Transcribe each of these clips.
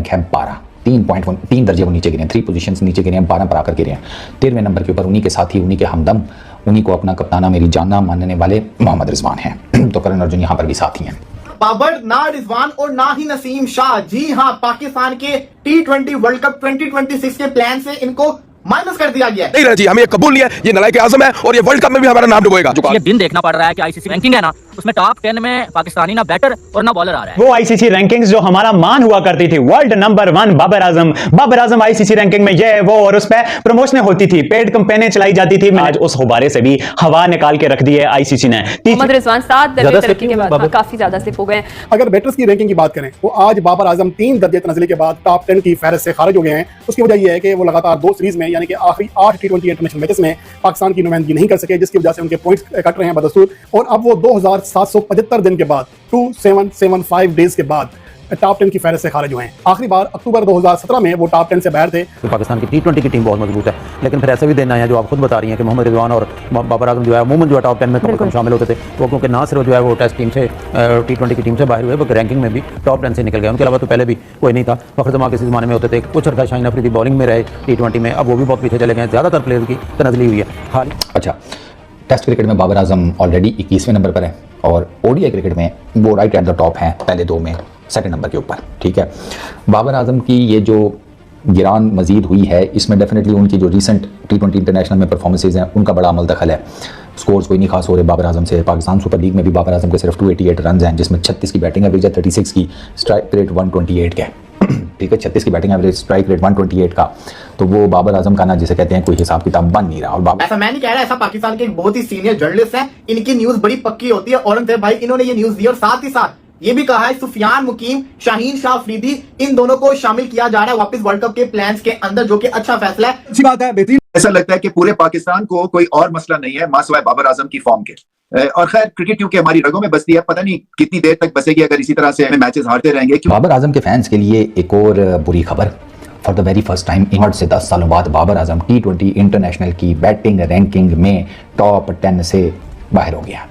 Rank है 12, 3 दर्जे वो नीचे गिरे हैं, 3 पोजीशंस नीचे गिरे हैं, 12 पर आकर गिरे हैं। 13वें नंबर के ऊपर उन्हीं के साथी, उन्हीं के हमदम, उन्हीं को अपना कप्ताना मेरी जानना मानने वाले मोहम्मद रिजवान हैं। तो करण अर्जुन यहाँ पर भी साथी हैं। बाबर ना रिजवान और ना ही नसीम शाह, जी हाँ, पाकिस्तान के T20 वर्ल्ड कप 2026 के प्लान से इनको माइनस कर दिया गया है। नहीं जी, हमें ये कबूल नहीं है, ये नालायक आज़म है और ये वर्ल्ड कप में भी हमारा नाम डुबोएगा। ये दिन देखना पड़ रहा है कि आईसीसी रैंकिंग है ना, उसमें टॉप 10 में पाकिस्तानी ना बैटर और ना बॉलर आ रहा है। वो आईसीसी रैंकिंग्स जो हमारा मान हुआ करती थी, world number 1 Babar Azam ICC ranking में ये है वो, और उस पर प्रमोशनें होती थी, पेड कंपेनें चलाई जाती थी। आज उस गुब्बारे से भी हवा निकाल के रख दी है आईसीसी ने। मोहम्मद रिजवान 7 दर्जे तरक्की के बाद काफी ज्यादा स्लिप हो गए। अगर बैटर्स की रैंकिंग की बात करें तो आज बाबर आजम 3 दर्जे तनज़्ज़ुली के बाद टॉप 10 की फहरिस्त से खारिज हो गए हैं। उसकी वजह यह है कि वो लगातार 2 सीरीज में यानी कि आखिरी 8 T20 इंटरनेशनल मैचेस में पाकिस्तान की नुमाइंदगी नहीं कर सके, जिसकी वजह से उनके पॉइंट्स कट रहे हैं बदस्तूर। और अब वो 2775 दिन के बाद 2775 डेज के बाद टॉप 10 की फहरिस्त से खारिज हुए हैं। आखिरी बार अक्टूबर 2017 में वो टॉप 10 से बाहर थे। तो पाकिस्तान की T20 की टीम बहुत मजबूत है, लेकिन फिर ऐसा भी देना है जो आप खुद बता रही हैं कि मोहम्मद रिजवान और बाबर आजम जो है अमूमन जो है टॉप 10 में कम शामिल होते थे, वो क्योंकि ना सिर्फ जो है वो टेस्ट टीम से T20 की टीम से बाहर हुए, बल्कि रैंकिंग में भी टॉप 10 से निकल गए। उनके अलावा तो पहले भी कोई नहीं था। फखर जमा किसी ज़माने में होते थे, कुछ अरका शाहीन अफरीदी बॉलिंग में रहे T20 में, अब वो भी बहुत पीछे चले गए। ज़्यादातर प्लेयर की तनज़्ज़ुली हुई है हाल। अच्छा, टेस्ट क्रिकेट में बाबर आजम ऑलरेडी 21वें नंबर पर है और ओडीआई क्रिकेट में वो राइट एट द टॉप हैं, पहले 2 में, सेकंड नंबर के ऊपर। ठीक है, बाबर आजम की ये जो गिरान मजीद हुई है, इसमें डेफिनेटली उनकी जो रिसेंट T20 इंटरनेशनल में परफॉर्मेंसेज हैं उनका बड़ा अमल दखल है। स्कोर्स कोई नहीं खास हो रहे बाबर आजम से। पाकिस्तान सुपर लीग में भी बाबर आजम के सिर्फ 288 रन हैं, जिसमें 36 की बैटिंग एवरेज है, 36 की स्ट्राइक रेट 128 का। ठीक है, 36 की बैटिंग एवरेज, स्ट्राइक रेट 128 का। तो वो बाबर आजम का ना जिसे कहते हैं कोई हिसाब किताब बन नहीं रहा। और बाबर, ऐसा मैं नहीं कह रहा, ऐसा पाकिस्तान के एक बहुत ही सीनियर जर्नलिस्ट है, इनकी न्यूज बड़ी पक्की होती है। औरंगजेब भाई इन्होंने ये न्यूज दी और साथ ही साथ ये भी कहा है सुफियान मुकीम, शाहीन शाह अफरीदी, इन दोनों को शामिल किया जा रहा है वापस वर्ल्ड कप के प्लान्स के अंदर, जो कि अच्छा फैसला है, अच्छी बात है, बेहतरीन। ऐसा लगता है कि पूरे पाकिस्तान को कोई और मसला नहीं है मासिवाय बाबर आजम की फॉर्म के। और खैर क्रिकेट क्योंकि हमारी रगों में बसती है, पता नहीं कितनी देर तक बसेगी अगर इसी तरह से मैचेस हारते रहेंगे। बाबर आजम के फैंस के लिए एक और बुरी खबर। For the very first time England से 10 सालों बाद बाबर आजम T20 इंटरनेशनल की बैटिंग रैंकिंग में टॉप 10 से बाहर हो गया।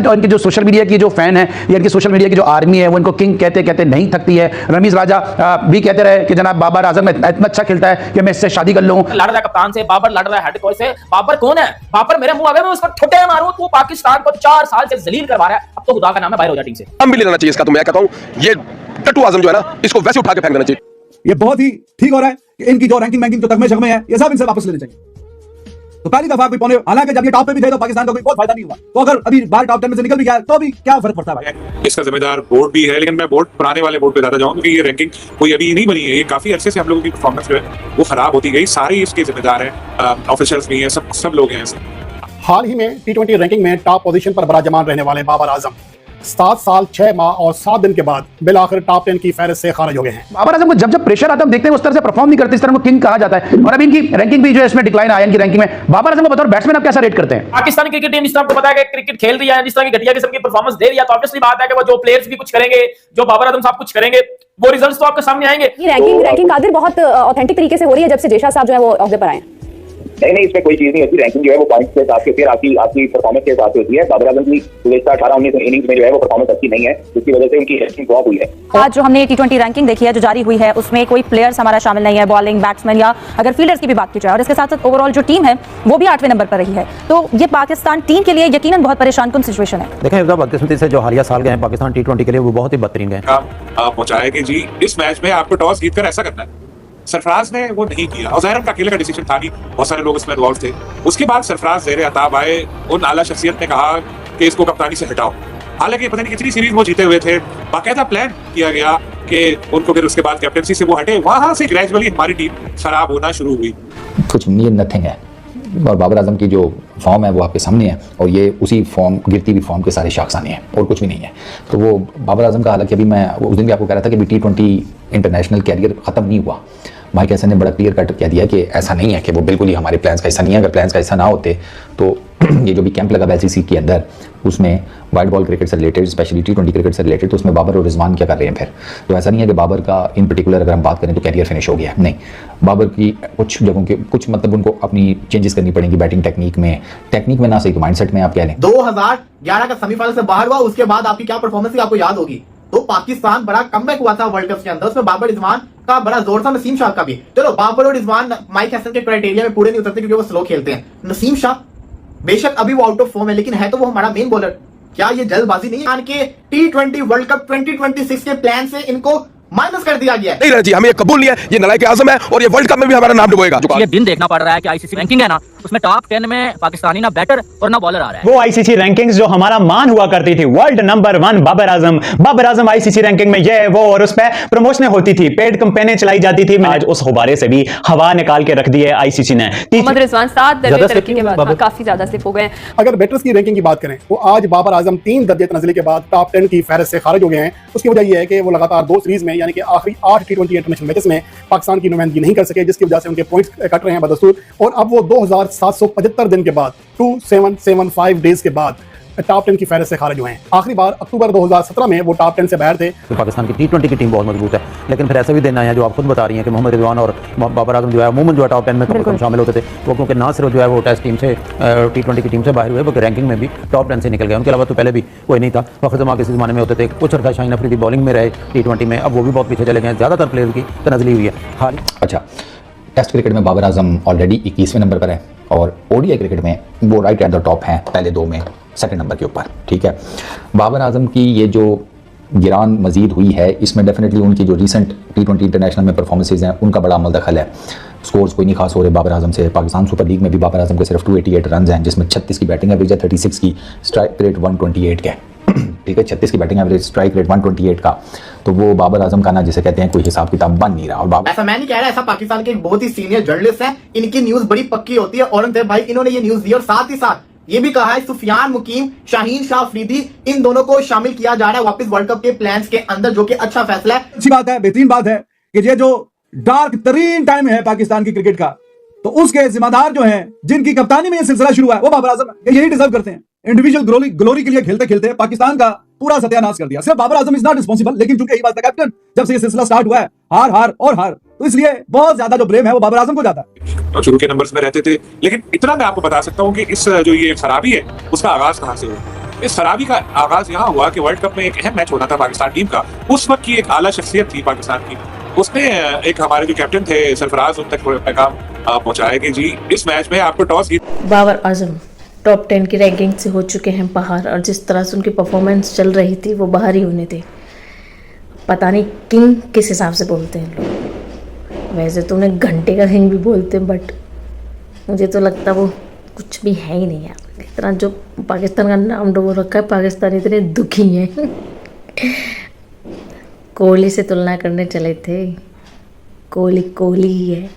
और इनके जो सोशल मीडिया की जो फैन है या इनकी सोशल मीडिया की जो आर्मी है वो इनको किंग कहते कहते नहीं थकती है। रमीज राजा भी कहते रहे कि जनाब बाबर आजम इतना अच्छा खेलता है कि मैं इससे शादी कर लूं। लड़ रहा है कप्तान से, बाबर लड़ रहा है हेड कोच से। बाबर कौन है? बाबर मेरे मुंह आगे मैं उसको ठुटे मारूं तो पाकिस्तान को 4 साल से जलील करवा रहा है। अब तो खुदा का नाम है बाहर हो जा टीम से। हम भी लेना चाहिए इसका। तो मैं कहता हूं ये टट्टू आजम जो है ना, इसको वैसे उठा के फेंक देना चाहिए। ये बहुत ही ठीक हो रहा है कि इनकी जो रैंकिंग जो तगमे शगमे है ये सब इनसे वापस लेने चाहिए। तो पहली दफा कोई पौने, हालांकि जब ये टॉप पे भी थे तो पाकिस्तान का कोई बहुत फायदा नहीं हुआ, तो अगर अभी बाहर टॉप 10 में से निकल भी गया तो भी क्या फर्क पड़ता है? इसका जिम्मेदार बोर्ड भी है, लेकिन मैं बोर्ड पुराने वाले बोर्ड पे ज्यादा जाऊंगा क्योंकि ये रैंकिंग कोई अभी नहीं बनी है। ये काफी अरसे से हम लोगों की परफॉर्मेंस जो है वो खराब होती गई। सारे इसके जिम्मेदार हैं, ऑफिशियल्स भी हैं, सब लोग हैं। हाल ही में T20 रैंकिंग में टॉप पोजीशन पर बराजमान रहने वाले बाबर आजम 7 साल 6 माह और 7 दिन के बाद बिलाखिर टॉप 10 की फहरिस्त से खारिज हो गए हैं। बाबर आजम को जब जब प्रेशर आता है देखते हैं उस तरह से परफॉर्म नहीं करते, इस तरह को किंग कहा जाता है। और अभी इनकी रैंकिंग भी जो है इसमें डिक्लाइन आया इनकी रैंकिंग में। बाबर आजम को बतौर बैट्समैन आप कैसा रेट करते हैं? पाकिस्तानी क्रिकेट टीम जिस तरह आपको पता है कि क्रिकेट खेल रही है, जिस तरह की घटिया किस्म की परफॉर्मेंस दे रही है, तो ऑब्वियसली बात है कि वो जो प्लेयर्स भी कुछ करेंगे, जो बाबर आजम साहब कुछ करेंगे, वो रिजल्ट्स तो आपके सामने आएंगे। ये रैंकिंग कादिर बहुत ऑथेंटिक तरीके से हो रही है जब से जेशा साहब जो है वो ओहदे पर आए। नहीं, इसमें कोई चीज नहीं होती। रैंकिंग जो है वो पॉइंट्स के हिसाब से, फिर आपकी परफॉर्मेंस के हिसाब से होती है। बाबर आजम की गुज़श्ता 18-19 इनिंग्स में जो है वो परफॉर्मेंस अच्छी नहीं है, जिसकी वजह से उनकी रैंकिंग ड्रॉप हुई है। आज जो हमने T20 रैंकिंग देखी है जो जारी हुई है, उसमें कोई प्लेयर्स हमारा शामिल नहीं है, बॉलिंग, बैट्समैन या अगर फील्डर्स की भी बात की जाए, और इसके साथ साथ ओवरऑल जो टीम है वो भी 8वें नंबर पर रही है। तो ये पाकिस्तान टीम के लिए यकीनन बहुत परेशानकुन सिचुएशन है। देखें बदकिस्मती से जो हालिया साल गए हैं पाकिस्तान T20 के लिए वो बहुत ही बदतरीन गए। पहुंचाया कि जी इस मैच में आपको टॉस जीतकर ऐसा करना है। सरफराज ने वो नहीं किया और ज़ाहिर उनका अकेले का डिसीजन था नहीं, बहुत सारे लोग इसमें इन्वॉल्व थे। उसके बाद सरफराज ज़ेरे अताब आए, उन आला शख्सियत ने कहा कि इसको कप्तानी से हटाओ। हालांकि पता नहीं कितनी सीरीज वो जीते हुए थे, बाकायदा प्लान किया गया कि उनको फिर उसके बाद कैप्टनसी से वो हटे। वहां से ग्रेजुअली हमारी टीम खराब होना शुरू हुई। कुछ नहीं, नथिंग है। और बाबर आजम की जो फॉर्म है वो आपके सामने है और ये उसी फॉर्म, गिरती हुई फॉर्म के सारे शाखसाने हैं और कुछ भी नहीं है। तो वो बाबर आजम का, हालांकि अभी मैं उस दिन भी आपको कह रहा था कि T20 इंटरनेशनल कैरियर ख़त्म नहीं हुआ। माइक हैसन ने बड़ा क्लियर कट कह दिया कि ऐसा नहीं है, कि वो बिल्कुल ही हमारे प्लान्स का हिस्सा नहीं है। अगर प्लान्स का हिस्सा ना होते तो ये जो भी कैंप लगा ICC के अंदर, उसमें वाइट बॉल क्रिकेट से रिलेटेड, स्पेशली T20 क्रिकेट से रिलेटेड, तो उसमें बाबर और रिजवान क्या कर रहे हैं फिर? तो ऐसा नहीं है कि बाबर का इन पर्टिकुलर अगर हम बात करें तो कैरियर फिनिश हो गया, नहीं। बाबर की कुछ जगहों के कुछ मतलब उनको अपनी चेंजेस करनी पड़ेंगी बैटिंग टेक्निक में ना सही तो माइंडसेट में आप कह लें। 2011 का सेमीफाइनल से बाहर हुआ, उसके बाद आपकी क्या परफॉर्मेंस थी आपको याद होगी। तो पाकिस्तान बड़ा कमबैक हुआ था वर्ल्ड कप के अंदर, उसमें बाबर रिजवान का बड़ा जोर था, नसीम शाह का भी। चलो बाबर और रिजवान माइक हैसन के क्राइटेरिया में पूरे नहीं उतरते क्योंकि वो स्लो खेलते हैं। नसीम शाह बेशक अभी वो आउट ऑफ फॉर्म है, लेकिन है तो वो हमारा मेन बॉलर। क्या ये जल्दबाजी नहीं है कि T20 वर्ल्ड कप 2026 के प्लान से इनको माइनस कर दिया गया है? नहीं रहना चाहिए, हमें ये कबूल नहीं है, ये नलायक आजम है और ये वर्ल्ड कप में भी हमारा नाम डुबोएगा। ये दिन देखना पड़ रहा है कि आईसीसी रैंकिंग है ना, उसमें टॉप 10 में पाकिस्तानी ना बैटर और ना बॉलर आ रहा है। वो आईसीसी रैंकिंग्स जो हमारा मान हुआ करती थी, world number 1 Babar Azam ICC ranking में ये वो, और उस पर प्रमोशनें होती थी, पेड कैंपेनें चलाई जाती थी। आज उस गुब्बारे से भी हवा निकाल के रख दी है आईसीसी ने। मोहम्मद रिजवान 7 दर्जे तरक्की के बाद काफी ज्यादा स्लिप हो गए। अगर बैटर्स की रैंकिंग की बात करें तो आज बाबर आजम 3 दर्जे तनज़्ज़ुली के बाद टॉप 10 की फहरिस्त से खारिज हो गए हैं। उसकी वजह यह है कि वो लगातार 2 सीरीज में यानी कि आखिरी 8 T20 इंटरनेशनल मैचेस में पाकिस्तान की नुमाइंदगी नहीं कर सके, जिसकी वजह से उनके पॉइंट्स कट रहे हैं बदस्तूर। और अब वो 2775 दिन के बाद 2775 डेज के बाद टॉप 10 की फहरिस्त से खारिज हुए हैं। आखिरी बार अक्टूबर 2017 में वो टॉप 10 से बाहर थे। तो पाकिस्तान की T20 की टीम बहुत मजबूत है, लेकिन फिर ऐसे भी दिन आए हैं जो आप खुद बता रही हैं कि मोहम्मद रिजवान और बाबर आजम जो है अमूमन जो है टॉप 10 में कम शामिल होते थे, वो क्योंकि ना सिर्फ जो है वो टेस्ट टीम से T20 की टीम से बाहर हुए, बल्कि रैंकिंग में भी टॉप 10 से निकल गए। उनके अलावा तो पहले भी कोई नहीं था। फखर जमा किसी ज़माने में होते थे, कुछ अर्सा शाहीन अफरीदी बॉलिंग में रहे T20 में, अब वो भी बहुत पीछे चले गए हैं। ज़्यादातर प्लेयर की तनज़्ज़ुली हुई है हाल। अच्छा, टेस्ट क्रिकेट में बाबर आजम ऑलरेडी 21वें नंबर पर है और ओडीआई क्रिकेट में वो राइट एट द टॉप हैं, पहले 2 में सेकंड नंबर के ऊपर। ठीक है, बाबर आजम की ये जो गिरान मजीद हुई है, इसमें डेफिनेटली उनकी जो रिसेंट T20 इंटरनेशनल में परफॉर्मेंसेज हैं उनका बड़ा अमल दखल है। स्कोर्स कोई नहीं खास हो रहे बाबर आजम से। पाकिस्तान सुपर लीग में भी बाबर आजम के सिर्फ 288 रन हैं, जिसमें 36 की बैटिंग एवरेज है, 36 की स्ट्राइक रेट 128 का। ठीक है, 36 की बैटिंग एवरेज, स्ट्राइक रेट 128 का। तो वो बाबर आजम का ना जिसे कहते हैं कोई हिसाब किताब बन नहीं रहा। और बाबर ऐसा मैं नहीं कह रहा, ऐसा पाकिस्तान के एक बहुत ही सीनियर जर्नलिस्ट हैं, इनकी न्यूज बड़ी पक्की होती है। औरंगजेब भाई इन्होंने ये न्यूज दी और साथ ही साथ ये भी कहा है सुफियान मुकीम, शाहीन शाह अफरीदी, इन दोनों को शामिल किया जा रहा है वापस वर्ल्ड कप के प्लान्स के अंदर, जो कि अच्छा फैसला है। अच्छी बात है, बेहतरीन बात है कि ये जो डार्क तरीन टाइम है पाकिस्तान की क्रिकेट का, तो उसके जिम्मेदार जो हैं, जिनकी कप्तानी में ये सिलसिला शुरू हुआ है, वो बाबर आजम है। यही डिजर्व करते हैं। इंडिविजुअल ग्लोरी के लिए खेलते खेलते पाकिस्तान का पूरा सत्यानाश कर दिया। सिर्फ Babar Azam is not responsible, लेकिन चूंकि यही बात है कैप्टन, जब से ये सिलसिला स्टार्ट हुआ है हार हार और हार, तो इसलिए बहुत ज्यादा जो ब्लेम है वो बाबर आजम को जाता है। शुरू के नंबर्स में रहते थे, लेकिन इतना मैं आपको बता सकता हूँ कि इस जो ये खराबी है उसका आगाज कहाँ से हुआ। इस खराबी का आगाज यहाँ हुआ कि वर्ल्ड कप में एक अहम मैच होना था पाकिस्तान टीम का। उस वक्त की एक आला शख्सियत थी पाकिस्तान की, उसने एक हमारे जो कैप्टन थे सरफराज, उन तक पैगाम पहुंचाया कि जी इस मैच में आपको टॉस जीत। बाबर आजम टॉप 10 की रैंकिंग से हो चुके हैं बाहर, और जिस तरह से उनकी परफॉर्मेंस चल रही थी वो बाहर ही होने थे। पता नहीं किंग किस हिसाब से बोलते हैं लोग, वैसे तो उन्हें घंटे का किंग भी बोलते हैं, बट मुझे तो लगता वो कुछ भी है ही नहीं यार। इतना जो पाकिस्तान का नाम डुबो रखा है, पाकिस्तान इतने दुखी हैं। कोहली से तुलना करने चले थे, कोहली ही है।